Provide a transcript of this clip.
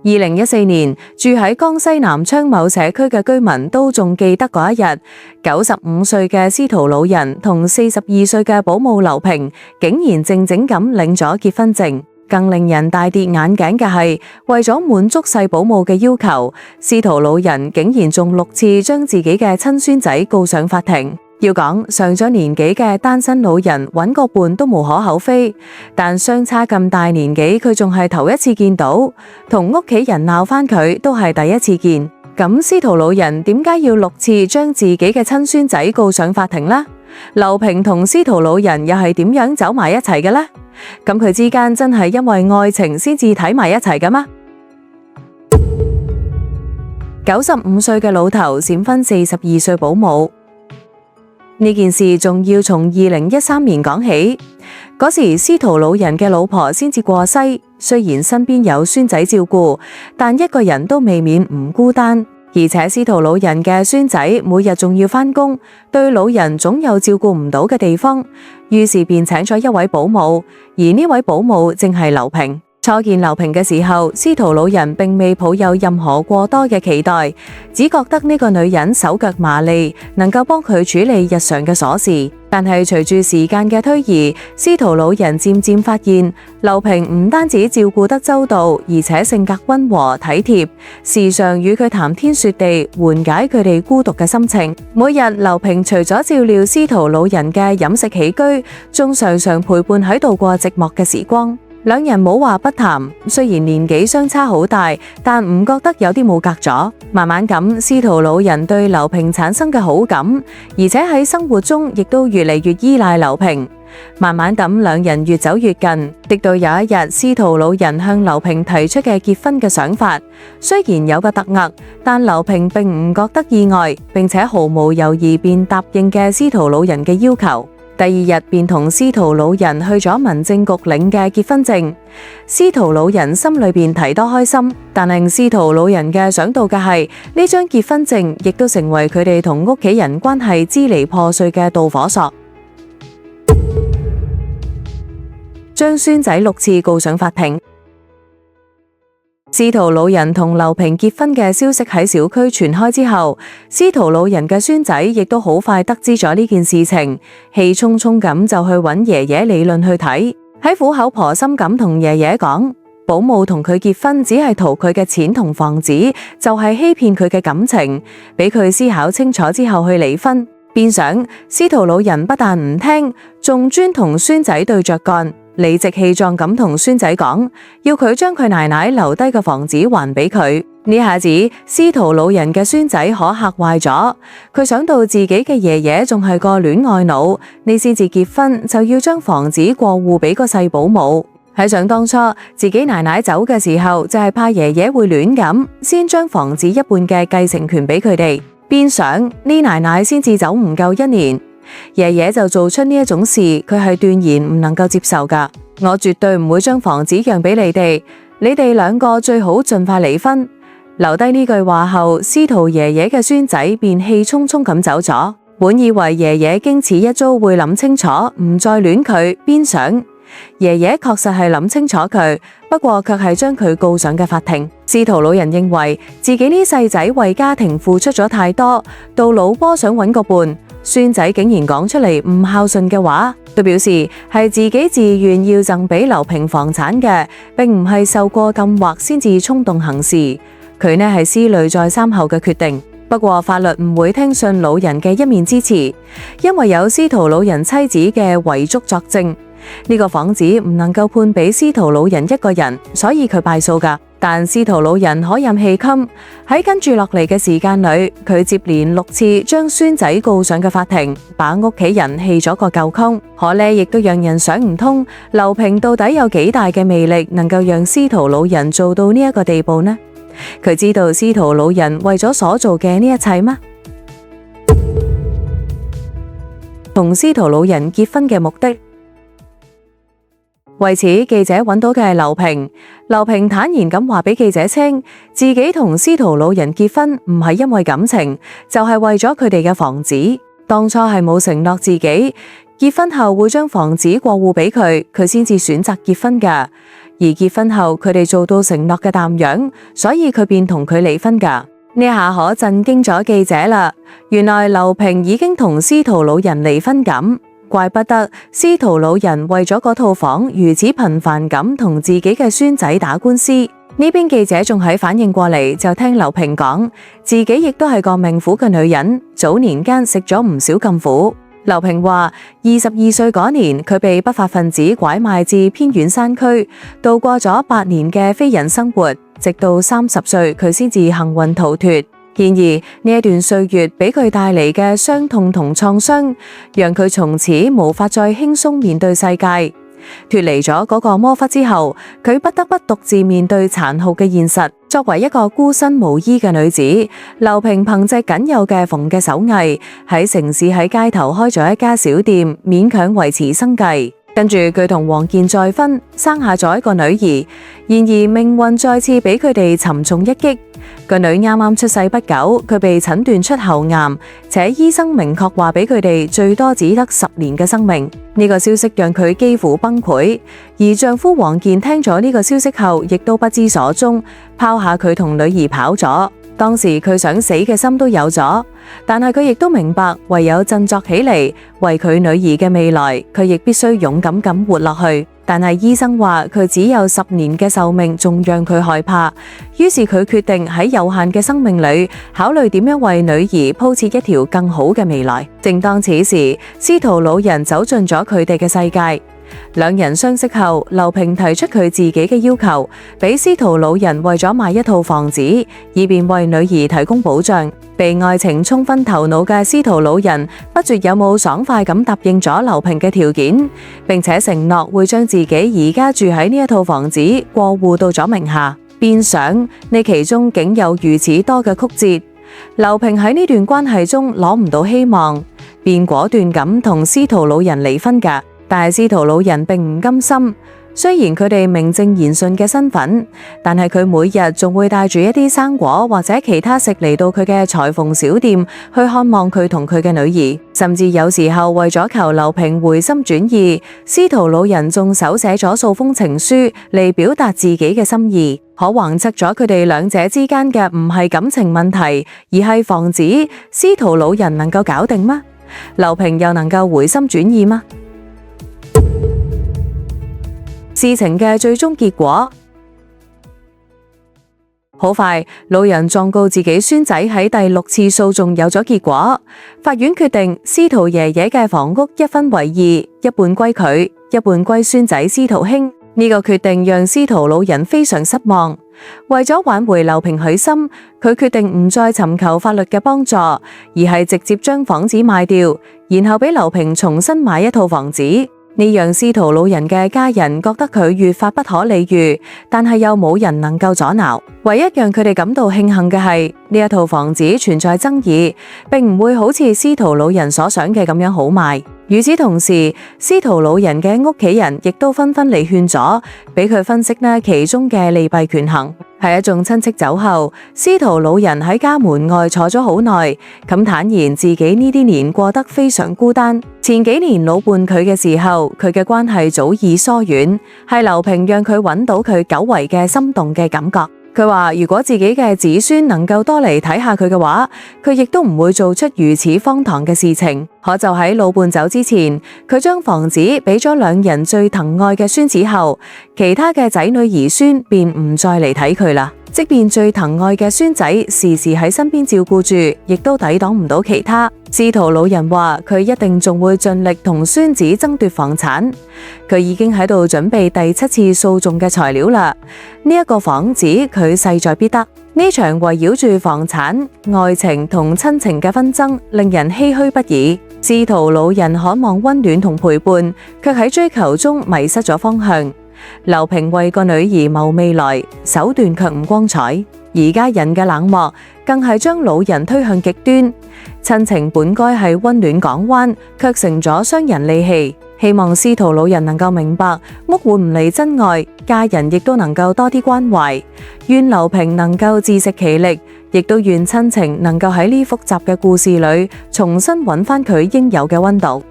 2014年，住喺江西南昌某社區嘅居民都仲記得嗰一日，95歲嘅司徒老人同42歲嘅保姆劉平，竟然靜靜咁領咗結婚證。更令人大跌眼鏡嘅係，為咗滿足細保姆嘅要求，司徒老人竟然仲6次將自己嘅親孫仔告上法庭。要講上咗年紀嘅單身老人揾個伴都無可厚非，但相差咁大年紀，佢仲係頭一次見到，同屋企人鬧返佢都係第一次見。咁司徒老人點解要6次將自己嘅親孫仔告上法庭呢？劉平同司徒老人又係點樣走埋一齊嘅呢？咁佢之間真係因為愛情先至睇埋一齊嘅嗎？95歲嘅老頭閃婚42歲保姆，呢件事仲要從2013年講起。嗰時司徒老人嘅老婆先至過世，雖然身邊有孫仔照顧，但一個人都未免唔孤單。而且司徒老人嘅孫仔每日仲要返工，對老人總有照顧唔到嘅地方，於是便請咗一位保姆，而呢位保姆正係劉平。初見劉平嘅時候，司徒老人並未抱有任何過多嘅期待，只覺得呢個女人手腳麻利，能夠幫佢處理日常嘅瑣事。但係隨住時間嘅推移，司徒老人漸漸發現，劉平唔單止照顧得周到，而且性格溫和體貼，時常與佢談天說地，緩解佢哋孤獨嘅心情。每日劉平除咗照料司徒老人嘅飲食起居，仲常常陪伴喺度過寂寞嘅時光。兩人冇話不談，雖然年紀相差好大，但唔覺得有啲冇隔咗。慢慢咁，司徒老人對劉平產生嘅好感，而且喺生活中亦都越嚟越依賴劉平。慢慢咁，兩人越走越近，直到有一日，司徒老人向劉平提出嘅結婚嘅想法，雖然有個突兀，但劉平並唔覺得意外，並且毫無猶豫便答應嘅司徒老人嘅要求。第二日便同司徒老人去咗民政局領嘅結婚證。司徒老人心裏邊提多開心，但令司徒老人嘅想到嘅係，呢張結婚證亦都成為佢哋同屋企人關係支離破碎嘅導火索。將孫仔6次告上法庭。司徒老人同劉平結婚嘅消息喺小區傳開之後，司徒老人嘅孫仔亦都好快得知咗呢件事情，氣沖沖咁就去揾爺爺理論去睇。喺苦口婆心咁同爺爺講，保姆同佢結婚只係圖佢嘅錢同房子，就係欺騙佢嘅感情，俾佢思考清楚之後去離婚。變相司徒老人不但唔聽，仲專同孫仔對着幹，理直氣壯咁同孫仔講，要佢將佢奶奶留低嘅房子還俾佢。呢下子，司徒老人嘅孫仔可嚇壞咗，佢想到自己嘅爺爺仲係個戀愛腦，你先至結婚就要將房子過戶俾個細保姆。喺想當初，自己奶奶走嘅時候，就係怕爺爺會亂咁，先將房子一半嘅繼承權俾佢哋。變相呢奶奶先至走唔夠1年，爺爺就做出呢一種事，佢係斷然唔能夠接受噶。我絕對唔會將房子讓俾你哋兩個最好盡快離婚。留低呢句話後，司徒爺爺嘅孫仔便氣沖沖咁走咗。本以為爺爺經此一遭會諗清楚，唔再戀佢，邊想爺爺確實係諗清楚佢，不過卻係將佢告上嘅法庭。司徒老人認為自己呢細仔為家庭付出咗太多，到老波想揾個伴，孫仔竟然講出嚟唔孝順嘅話，都表示係自己自願要贈俾劉平房產嘅，並唔係受過禁惑先至衝動行事。佢呢係思慮再三後嘅決定。不過法律唔會聽信老人嘅一面之詞，因為有司徒老人妻子嘅遺囑作證。呢個房子唔能夠判俾司徒老人一個人，所以佢敗訴噶。但司徒老人可任氣襟，喺跟住落嚟嘅時間裏，佢接連6次將孫仔告上嘅法庭，把屋企人氣咗個夠空。可呢亦都讓人想唔通，劉平到底有幾大嘅魅力，能夠讓司徒老人做到呢一個地步呢？佢知道司徒老人為咗所做嘅呢一切嗎？同司徒老人結婚嘅目的。為此，記者揾到嘅係劉平。劉平坦然咁話俾記者聽，自己同司徒老人結婚唔係因為感情，就係為咗佢哋嘅房子。當初係冇承諾自己結婚後會將房子過戶俾佢，佢先至選擇結婚㗎。而結婚後佢哋做到承諾嘅淡樣，所以佢便同佢離婚㗎。呢下可震驚咗記者啦！原來劉平已經同司徒老人離婚咁，怪不得司徒老人為咗嗰套房如此頻繁咁同自己嘅孫仔打官司。呢邊記者仲喺反應過嚟，就聽劉平講自己亦都係個命苦嘅女人，早年間食咗唔少禁苦。劉平話22歲嗰年佢被不法分子拐賣至偏遠山區，度過咗8年嘅非人生活，直到30歲佢先至幸運逃脫。然而呢一段歲月俾佢帶嚟嘅傷痛同創傷，讓佢從此無法再輕鬆面對世界。脫離咗嗰個魔窟之後，佢不得不獨自面對殘酷嘅現實。作為一個孤身無依嘅女子，劉平憑借僅有嘅縫嘅手藝，喺城市喺街頭開咗一家小店，勉強維持生計。跟住佢同王健再婚，生下咗一個女兒。然而命運再次俾佢哋沉重一擊。個女啱啱出世不久，佢被診斷出喉癌，且醫生明確話俾佢哋最多只得10年嘅生命。呢個消息讓佢幾乎崩潰，而丈夫王健聽咗呢個消息後，亦都不知所蹤，拋下佢同女兒跑咗。當時佢想死嘅心都有咗，但係佢亦都明白唯有振作起嚟，為佢女兒嘅未來，佢亦必須勇敢咁活落去。但係醫生話佢只有10年嘅壽命，仲讓佢害怕。於是佢決定喺有限嘅生命裏，考慮點樣為女兒鋪設一條更好嘅未來。正當此時，司徒老人走進咗佢哋嘅世界。兩人相識後，劉平提出佢自己嘅要求，俾司徒老人為咗買一套房子，以便為女兒提供保障。被愛情沖昏頭腦嘅司徒老人不絕有冇爽快咁答應咗劉平嘅條件，並且承諾會將自己而家住喺呢一套房子過戶到咗名下。邊想呢其中竟有如此多嘅曲折，劉平喺呢段關係中攞唔到希望，便果斷咁同司徒老人離婚㗎。但係司徒老人並唔甘心，雖然佢哋名正言順嘅身份，但係佢每日仲會帶住一啲生果或者其他食嚟到佢嘅裁縫小店去看望佢同佢嘅女兒，甚至有時候為咗求劉平回心轉意，司徒老人仲手寫咗數封情書嚟表達自己嘅心意。可橫側咗佢哋兩者之間嘅唔係感情問題，而係房子。司徒老人能夠搞定嗎？劉平又能夠回心轉意嗎？事情嘅最終結果，好快，老人狀告自己孫仔喺第6次訴訟有咗結果，法院決定司徒爺爺嘅房屋1分為2，一半歸佢，一半歸孫仔司徒興。呢個決定讓司徒老人非常失望。為咗挽回劉平許心，佢決定唔再尋求法律嘅幫助，而係直接將房子賣掉，然後俾劉平重新買一套房子。呢讓司徒老人嘅家人覺得佢越發不可理喻，但係又冇人能夠阻撓。唯一讓佢哋感到慶幸嘅係，呢一套房子存在爭議，並唔會好似司徒老人所想嘅咁樣好賣。與此同時，司徒老人嘅屋企人亦都紛紛嚟勸阻，俾佢分析呢其中嘅利弊權衡。喺一眾親戚走後，司徒老人喺家門外坐咗好耐，咁坦言自己呢啲年過得非常孤單。前幾年老伴佢嘅時候，佢嘅關係早已疏遠，係劉平讓佢揾到佢久違嘅心動嘅感覺。佢話如果自己嘅子孫能夠多嚟睇下佢嘅話，佢亦都唔會做出如此荒唐嘅事情。可就喺老伴走之前，佢將房子俾咗兩人最疼愛嘅孫子後，其他嘅仔女兒孫便唔再嚟睇佢啦。即便最疼愛嘅孫仔時時喺身邊照顧住，亦都抵擋唔到其他。司徒老人話佢一定仲會盡力同孫子爭奪房產，佢已經喺度準備第7次訴訟嘅材料啦。呢一個房子佢勢在必得。呢場圍繞住房產、愛情同親情嘅紛爭，令人唏噓不已。司徒老人渴望溫暖同陪伴，卻喺追求中迷失咗方向。劉平為個女兒謀未來，手段卻唔光彩。而家人嘅冷漠，更係將老人推向極端。親情本該係溫暖港灣，卻成咗傷人利器。希望司徒老人能夠明白，屋換唔嚟真愛，家人亦都能夠多啲關懷。願劉平能夠自食其力，亦都願親情能夠喺呢複雜嘅故事裏重新揾返佢應有嘅溫度。